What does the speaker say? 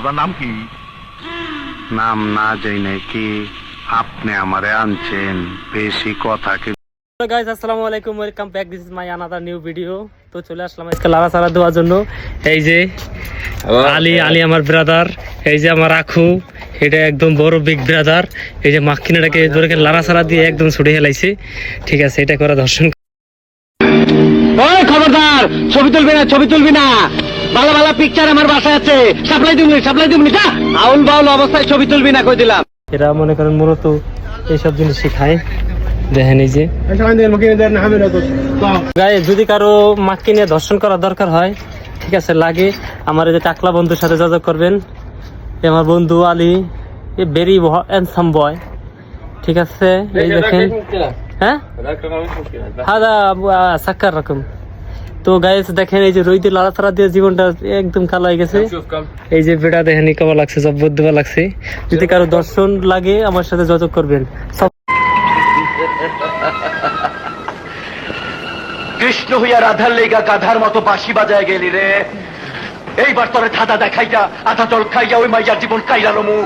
আপনার নাম কি? নাম না জেনে কি আপনি আমারে আনছেন? বেশি কথা কি? গাইস আসসালামু আলাইকুম, welcome back, this is my another new video. তো চলে আসলাম আজকে লাড়া চাড়া দেওয়ার জন্য। এই যে আলী আমার ব্রাদার, এই যে আমার আখু, এটা একদম বড় বিগ ব্রাদার। এই যে মাখিনাটাকে ধরে লাড়া চাড়া দিয়ে একদম ছুটে হেলাইছে। ঠিক আছে, এটা করা দর্শন। ওই খবরদার, ছবি তুলবি না ভালো ভালো পিকচার আমার বাসায় আছে, সাপ্লাই দিবনি যা। আউল বাউল অবস্থায় ছবি তুলবি না কই দিলাম। এরা মনে করেন মূলত এইসব জিনিস শেখায়। দেখেন এই যে গায়ে যদি কারো মাক্কি নিয়ে দর্শন করার দরকার হয়, ঠিক আছে, লাগে আমার এই যে টাকলা বন্ধুর সাথে যোগাযোগ করবেন। আমার বন্ধু Ali, a very handsome boy, ঠিক আছে। এই দেখেন, হ্যাঁ হাদা সাক্কার রকম। তো গাইস দেখেন, এই যে রইতে লাড়াচাড়া দিয়ে জীবনটা একদম কালো হয়ে গেছে। এই যে বেটা দেখেন কেমন লাগছে, জব্বর দেওয়া লাগছে। যদি কারো দর্শন লাগে আমার সাথে যোগাযোগ করবেন। কৃষ্ণ হইয়া রাধার লেগা গাধার মতো বাঁশি বাজায় গেলি রে। এইবার তোরে ধাঁধা দেখাইয়া আধা জল খাইয়া ওই মাইয়ার জীবন কাইরা নমু।